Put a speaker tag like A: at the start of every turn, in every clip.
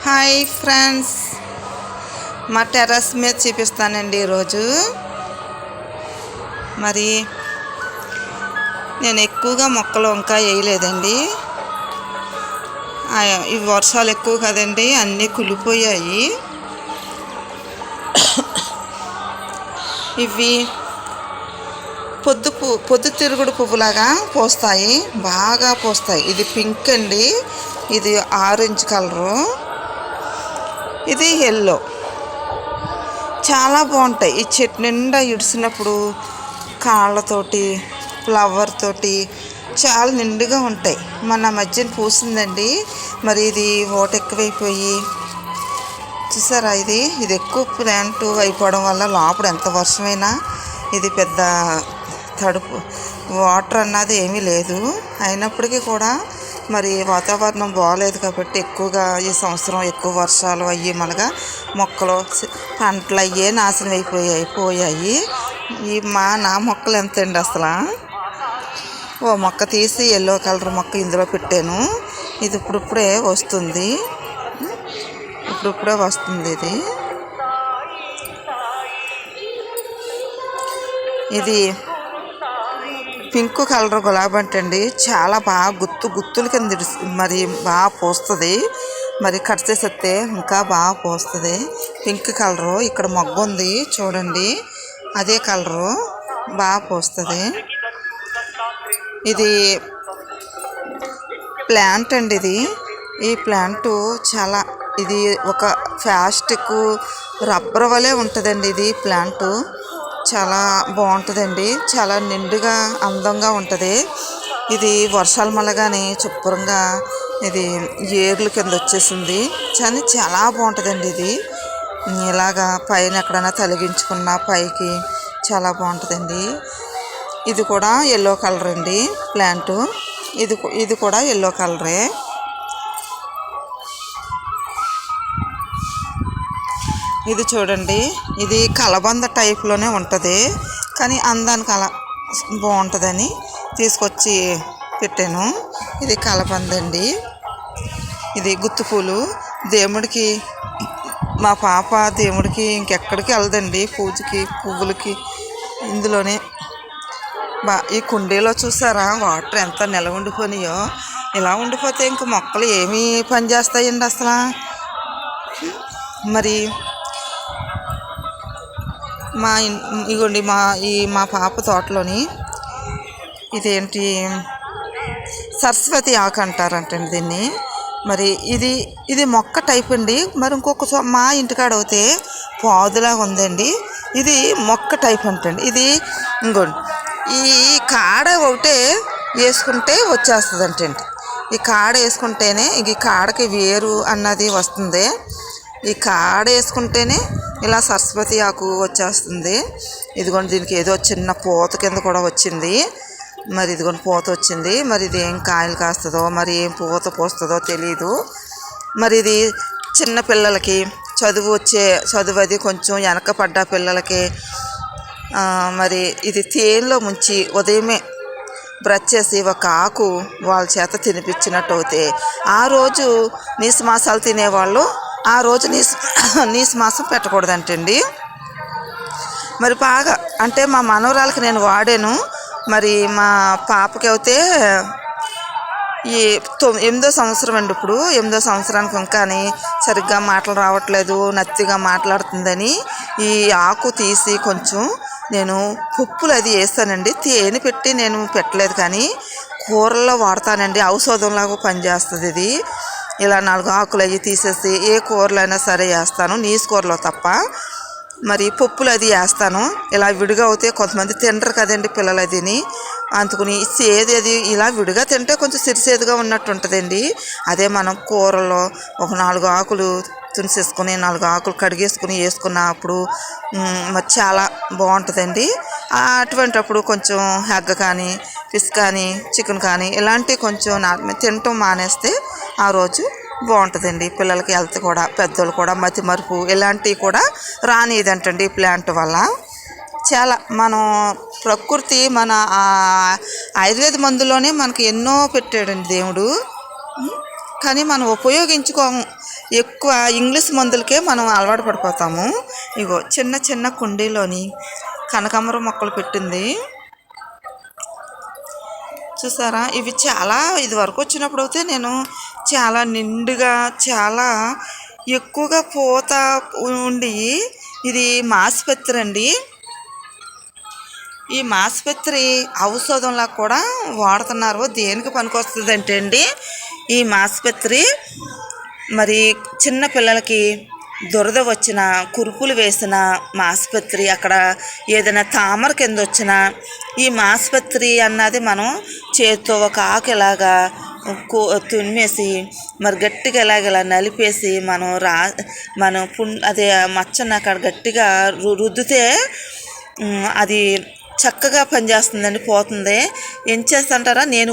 A: Hi friends, మా terrace మీద చూపిస్తానండి ఈరోజు. మరి నేను ఎక్కువగా మొక్కలు ఇంకా వేయలేదండి. ఈ వర్షాలు ఎక్కువ కదండి, అన్నీ కులిపోయాయి. ఇవి పొద్దుతిరుగుడు పువ్వులాగా పోస్తాయి, బాగా పోస్తాయి. ఇది పింక్ అండి, ఇది ఆరెంజ్ కలరు, ఇది ఎల్లో. చాలా బాగుంటాయి. ఈ చెట్టు నిండా ఇడిసినప్పుడు కాళ్ళతోటి ఫ్లవర్ తోటి చాలా నిండుగా ఉంటాయి. మన మధ్యన పూసిందండి. మరి ఇది ఓట ఎక్కువైపోయి చూసారా, ఇది ఎక్కువ ప్లాంట్ అయిపోవడం వల్ల లోపల ఎంత వర్షమైనా ఇది పెద్ద తడుపు వాటర్ అన్నది ఏమీ లేదు. అయినప్పటికీ కూడా మరి వాతావరణం బాగలేదు కాబట్టి ఎక్కువగా ఈ సంవత్సరం ఎక్కువ వర్షాలు అయ్యి మనగా మొక్కలు పంటలు అయ్యే నాశనం అయిపోయాయి. నా మొక్కలు ఎంత అండి అసలు. ఓ మొక్క తీసి ఎల్లో కలర్ మొక్క ఇందులో పెట్టాను. ఇది ఇప్పుడిప్పుడే వస్తుంది. ఇది పింక్ కలర్ గులాబీ అంటండి. చాలా బాగా గుత్తుల కింద మరి బాగా పోస్తుంది. మరి కట్ చేసేస్తే ఇంకా బాగా పోస్తుంది. Pink colour. ఇక్కడ మొగ్గు ఉంది చూడండి, అదే కలరు బాగా పోస్తుంది. ఇది ప్లాంట్ అండి. ఈ ప్లాంట్ చాలా ఇది ఒక ప్లాస్టిక్ రబ్బర్ వలె ఉంటుందండి. ఇది ప్లాంట్ చాలా బాగుంటుందండి, చాలా నిండుగా అందంగా ఉంటుంది. ఇది వర్షాలు మళ్ళగానే శుభ్రంగా ఇది ఏర్లు కింద వచ్చేసింది. కానీ చాలా బాగుంటుందండి. ఇది ఇలాగా పైన ఎక్కడైనా తొలగించుకున్న పైకి చాలా బాగుంటుందండి. ఇది కూడా ఎల్లో కలర్ అండి ప్లాంట్. ఇది కూడా ఎల్లో కలరే. ఇది చూడండి, ఇది కలబంద టైప్లోనే ఉంటుంది, కానీ అందానికి అలా బాగుంటుందని తీసుకొచ్చి పెట్టాను. ఇది కలబంద అండి. ఇది గుత్తుపూలు. దేవుడికి మా పాప దేవుడికి ఇంకెక్కడికి వెళ్ళదండి పూజకి పువ్వులకి, ఇందులోనే ఈ కుండీలో చూసారా వాటర్ ఎంత నిలవ ఉండిపోయినాయో. ఇలా ఉండిపోతే ఇంక మొక్కలు ఏమీ పని చేస్తాయండి అసలు. మరి ఇగోండి మా పాప తోటలోని ఇదేంటి సరస్వతి ఆకు అంటారంటండి దీన్ని. మరి ఇది మొక్క టైప్ అండి. మరి ఇంకొక మా ఇంటికాడ అయితే పాదులాగా ఉందండి. ఇది మొక్క టైప్ అంటండి. ఇది ఇంకోండి, ఈ కాడ ఒకటే వేసుకుంటే వచ్చేస్తుంది అంటండి. ఈ కాడ వేసుకుంటేనే ఈ కాడకి వేరు అన్నది వస్తుంది. ఈ కాడ వేసుకుంటేనే ఇలా సరస్వతి ఆకు వచ్చేస్తుంది. ఇదిగోండి, దీనికి ఏదో చిన్న పూత కింద కూడా వచ్చింది. మరి ఇదిగోండి పూత వచ్చింది. మరి ఇది ఏం కాయలు కాస్తుందో, మరి ఏం పూత పోస్తుందో తెలీదు. మరి ఇది చిన్న పిల్లలకి చదువు అది కొంచెం వెనకపడ్డ పిల్లలకి మరి ఇది తేనెలో ముంచి ఉదయమే బ్రష్ చేసి ఒక ఆకు వాళ్ళ చేత తినిపించినట్టు అవుతే ఆ రోజు నీసు మాసాలు తినేవాళ్ళు ఆ రోజు నీసు మాసం పెట్టకూడదంటండి. మరి బాగా అంటే మా మనవరాలకి నేను వాడాను. మరి మా పాపకి అయితే ఈ 8వ సంవత్సరం అండి. ఇప్పుడు 8వ సంవత్సరానికి ఇంకాని సరిగ్గా మాటలు రావట్లేదు, నత్తిగా మాట్లాడుతుందని ఈ ఆకు తీసి కొంచెం నేను పప్పులు అది వేస్తానండి. తేనె పెట్టి నేను పెట్టలేదు, కానీ కూరల్లో వాడతానండి. ఔషధంలాగా పనిచేస్తుంది ఇది. ఇలా 4 ఆకులు అవి తీసేసి ఏ కూరలైనా సరే వేస్తాను, నీసు కూరలో తప్ప. మరి పప్పులు అది వేస్తాను. ఇలా విడిగా అవుతే కొంతమంది తినరు కదండి పిల్లలు అదిని, అందుకుని సేది ఇలా విడిగా తింటే కొంచెం సిరిసేదుగా ఉన్నట్టు ఉంటుందండి. అదే మనం కూరలో ఒక 4 ఆకులు తునిసేసుకుని 4 ఆకులు కడిగేసుకుని వేసుకున్నప్పుడు మరి చాలా బాగుంటుందండి. అటువంటిప్పుడు కొంచెం ఎగ్ కానీ ఫిష్ కానీ చికెన్ కానీ ఇలాంటివి కొంచెం తినటం మానేస్తే ఆ రోజు బాగుంటుందండి. పిల్లలకి హెల్త్ కూడా, పెద్దోళ్ళు కూడా మతి మరుపు ఇలాంటివి కూడా రానిదంటండి ఈ ప్లాంట్ వల్ల. చాలా మనం ప్రకృతి మన ఆయుర్వేద మందులోనే మనకి ఎన్నో పెట్టాడండి దేవుడు. కానీ మనం ఉపయోగించుకోము. ఎక్కువ ఇంగ్లీష్ మందులకే మనం అలవాటు పడిపోతాము. ఇగో చిన్న చిన్న కుండీలోని కనకాంబరం మొక్కలు పెట్టింది చూసారా. ఇవి చాలా ఇది వరకు వచ్చినప్పుడు అయితే నేను చాలా నిండుగా చాలా ఎక్కువగా పూత ఉండి, ఇది మాసుపత్రి అండి. ఈ మాసుపత్రి ఔషధంలా కూడా వాడుతున్నారు. దేనికి పనికొస్తుంది అంటే అండి, ఈ మాసుపత్రి మరి చిన్న పిల్లలకి దురద వచ్చిన, కురుపులు వేసిన మాసుపత్రి, అక్కడ ఏదైనా తామర కింద వచ్చిన ఈ మాసుపత్రి అన్నది మనం చేత్తో ఒక ఆకు ఇలాగా తుమ్మేసి మరి గట్టిగా ఇలా నలిపేసి మనం అదే మచ్చని అక్కడ గట్టిగా రుద్దితే అది చక్కగా పనిచేస్తుందండి, పోతుంది. ఏం చేస్తుంటారా, నేను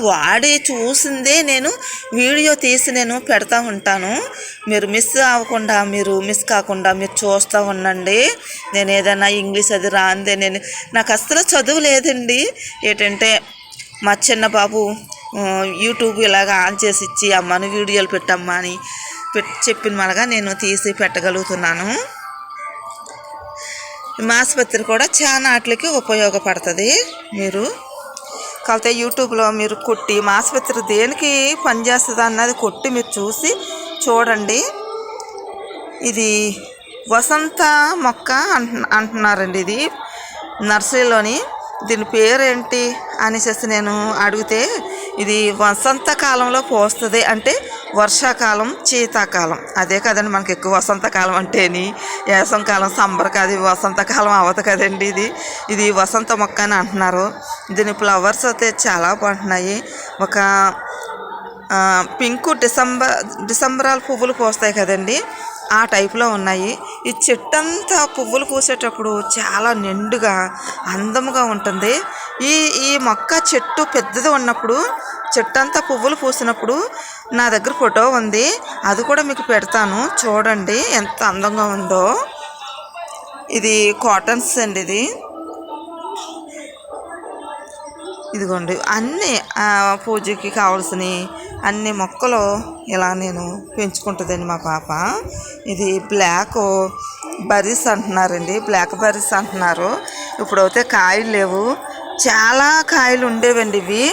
A: వాడి చూసిందే నేను వీడియో తీసి నేను పెడతా ఉంటాను. మీరు మిస్ కాకుండా మీరు చూస్తూ ఉండండి. నేను ఏదైనా ఇంగ్లీష్ అది రాందే, నాకు అస్సలు చదువు లేదండి. ఏంటంటే మా చిన్న బాబు యూట్యూబ్ ఇలాగ ఆన్ చేసి ఇచ్చి అమ్మను వీడియోలు పెట్టమ్మా అని చెప్పిన మనగా నేను తీసి పెట్టగలుగుతున్నాను. మాసుపత్రి కూడా చాలా వాటికి ఉపయోగపడుతుంది. మీరు కాకపోతే యూట్యూబ్లో మీరు కొట్టి మాసుపత్రి దేనికి పనిచేస్తుంది అన్నది కొట్టి మీరు చూడండి. ఇది వసంత మొక్క అంటున్నారండి. ఇది నర్సరీలోని దీని పేరేంటి అనేసి నేను అడిగితే, ఇది వసంతకాలంలో పోస్తుంది అంటే వర్షాకాలం శీతాకాలం అదే కదండి. మనకి ఎక్కువ వసంతకాలం అంటేని వేసంకాలం సంబర్ కాదు, వసంతకాలం అవ్వదు కదండి. ఇది వసంత మొక్క అని అంటున్నారు. దీని ఫ్లవర్స్ అయితే చాలా బాగుంటున్నాయి. ఒక పింకు డిసెంబరాల పువ్వులు పూస్తాయి కదండి, ఆ టైప్లో ఉన్నాయి. ఈ చెట్టంతా పువ్వులు పూసేటప్పుడు చాలా నిండుగా అందముగా ఉంటుంది. ఈ మొక్క చెట్టు పెద్దది ఉన్నప్పుడు, చెట్టంతా పువ్వులు పూసినప్పుడు నా దగ్గర ఫోటో ఉంది, అది కూడా మీకు పెడతాను చూడండి ఎంత అందంగా ఉందో. ఇది కాటన్స్ అండి. ఇదిగోండి అన్నీ పూజకి కావాల్సినవి అన్ని మొక్కలు ఇలా నేను పెంచుకుంటుందండి మా పాప. ఇది బ్లాక్ బర్రీస్ అంటున్నారండి, బ్లాక్ బర్రీస్ అంటున్నారు. ఇప్పుడైతే కాయలు లేవు, చాలా కాయలు ఉండేవండి, ఇవి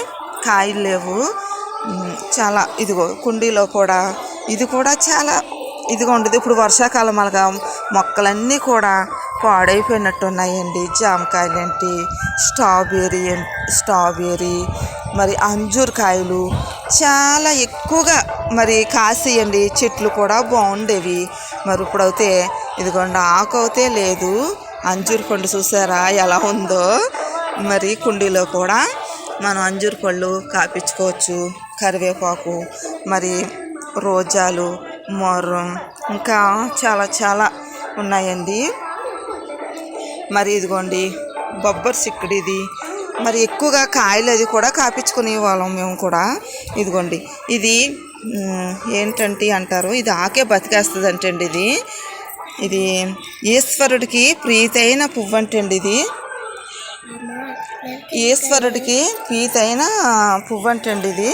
A: కాయలు లేవు చాలా. ఇదిగో కుండీలో కూడా ఇది కూడా చాలా ఇదిగా ఉండేది. ఇప్పుడు వర్షాకాలం అలాగా మొక్కలన్నీ కూడా పాడైపోయినట్టు ఉన్నాయండి. జామకాయలు ఏంటి, స్ట్రాబెర్రీ మరి అంజూర్ కాయలు చాలా ఎక్కువగా మరి కాసేయండి. చెట్లు కూడా బాగుండేవి. మరి ఇప్పుడైతే ఇదిగోండి ఆకు అయితే లేదు. అంజూర్ పండు చూసారా ఎలా ఉందో. మరి కుండీలో కూడా మనం అంజూర్ పళ్ళు కాపించుకోవచ్చు. కరివేపాకు మరి రోజాలు మొర్రం ఇంకా చాలా ఉన్నాయండి. మరి ఇదిగోండి బొబ్బర్ చిక్కుడిది మరి ఎక్కువగా కాయలు అది కూడా కాపించుకునే వాళ్ళం మేము కూడా. ఇదిగోండి ఇది ఏంటంటే అంటారు, ఇది ఆకే బతికేస్తుంది అంటండి. ఇది ఈశ్వరుడికి ప్రీతైన పువ్వు అంటండి. ఇది ఈశ్వరుడికి ప్రీతైన పువ్వు అంటండి. ఇది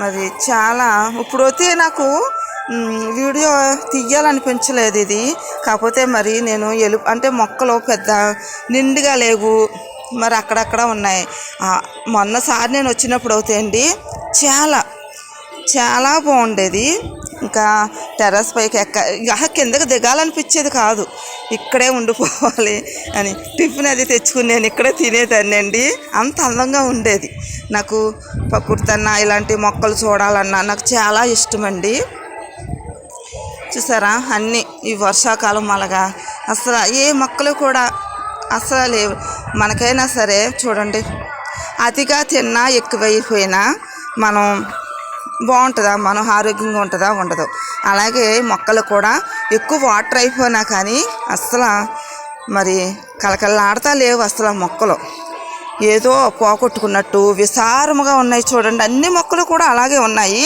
A: మరి చాలా ఇప్పుడైతే నాకు వీడియో తీయాలనిపించలేదు ఇది. కాకపోతే మరి నేను అంటే మొక్కలు పెద్ద నిండుగా లేవు, మరి అక్కడక్కడ ఉన్నాయి. మొన్నసారి నేను వచ్చినప్పుడు అయితే అండి చాలా బాగుండేది. ఇంకా టెర్రస్ పైకి కిందకి దిగాలనిపించేది కాదు, ఇక్కడే ఉండిపోవాలి అని టిఫిన్ అది తెచ్చుకుని నేను ఇక్కడే తినేదాన్ని అండి. అంత అందంగా ఉండేది. నాకు ప్రకృతన్నా ఇలాంటి మొక్కలు చూడాలన్నా నాకు చాలా ఇష్టమండి. చూసారా అన్నీ ఈ వర్షాకాలం అలాగా అసలు ఏ మొక్కలు కూడా అసలు లేవు. మనకైనా సరే చూడండి, అతిగా తిన్నా ఎక్కువైపోయినా మనం బాగుంటుందా, మనం ఆరోగ్యంగా ఉంటుందా ఉండదు. అలాగే మొక్కలు కూడా ఎక్కువ వాటర్ అయిపోయినా కానీ అసలు మరి కలకలలాడుతా లేవు. అసలు మొక్కలు ఏదో పోగొట్టుకున్నట్టు విసారముగా ఉన్నాయి. చూడండి అన్ని మొక్కలు కూడా అలాగే ఉన్నాయి.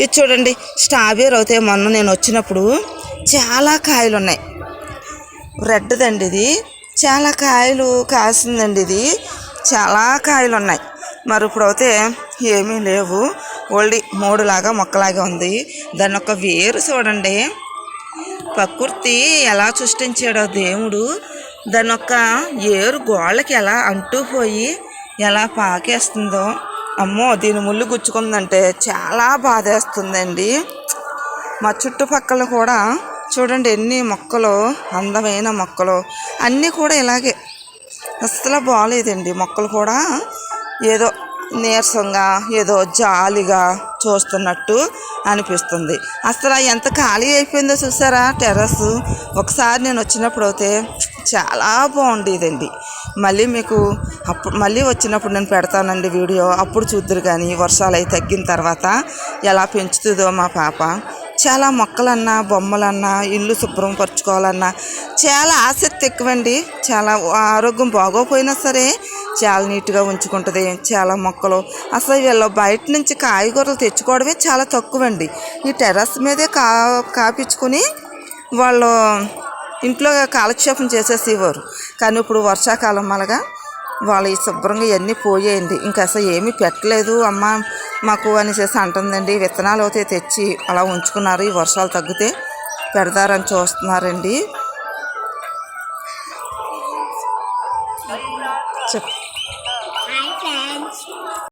A: ఇది చూడండి స్ట్రాబెర్రీ అయితే మొన్న నేను వచ్చినప్పుడు చాలా కాయలు ఉన్నాయి. రెడ్దండి ఇది, చాలా కాయలు కాసిందండి. ఇది చాలా కాయలు ఉన్నాయి. మరి ఇప్పుడైతే ఏమీ లేవు. ఓల్డ్ మోడులాగా మొక్కలాగా ఉంది. దాని యొక్క వేరు చూడండి, ప్రకృతి ఎలా సృష్టించాడో దేవుడు. దాని యొక్క ఏరు గోళ్ళకి ఎలా అంటుపోయి ఎలా పాకేస్తుందో. అమ్మో, దీని ముళ్ళు గుచ్చుకుందంటే చాలా బాధేస్తుందండి. మా చుట్టుపక్కల కూడా చూడండి ఎన్ని మొక్కలు, అందమైన మొక్కలు అన్నీ కూడా ఇలాగే. అస్సలు బాగాలేదండి. మొక్కలు కూడా ఏదో నీరసంగా, ఏదో జాలిగా చూస్తున్నట్టు అనిపిస్తుంది. అసలు ఎంత ఖాళీ అయిపోయిందో చూసారా టెర్రస్. ఒకసారి నేను వచ్చినప్పుడు అయితే చాలా బాగుండేదండి. మళ్ళీ మీకు మళ్ళీ వచ్చినప్పుడు నేను పెడతానండి వీడియో, అప్పుడు చూద్దరు. కానీ వర్షాలు అవి తగ్గిన తర్వాత ఎలా పెంచుతుందో మా పాప. చాలా మొక్కలన్నా, బొమ్మలన్నా, ఇల్లు శుభ్రం పరుచుకోవాలన్నా చాలా ఆసక్తి ఎక్కువండి. చాలా ఆరోగ్యం బాగోపోయినా సరే చాలా నీట్గా ఉంచుకుంటుంది. చాలా మొక్కలు అసలు వీళ్ళు బయట నుంచి కాయగూరలు తెచ్చుకోవడమే చాలా తక్కువండి. ఈ టెర్రస్ మీదే కాపించుకొని వాళ్ళు ఇంట్లో కాలక్షేపం చేసేసేవారు. కానీ ఇప్పుడు వర్షాకాలం అలాగా వాళ్ళు ఈ శుభ్రంగా ఇవన్నీ పోయేయండి. ఇంకా అసలు ఏమీ పెట్టలేదు అమ్మ మాకు అనేసి అంటుందండి. విత్తనాలు అయితే తెచ్చి అలా ఉంచుకున్నారు. ఈ వర్షాలు తగ్గితే పెడతారని చూస్తున్నారండి.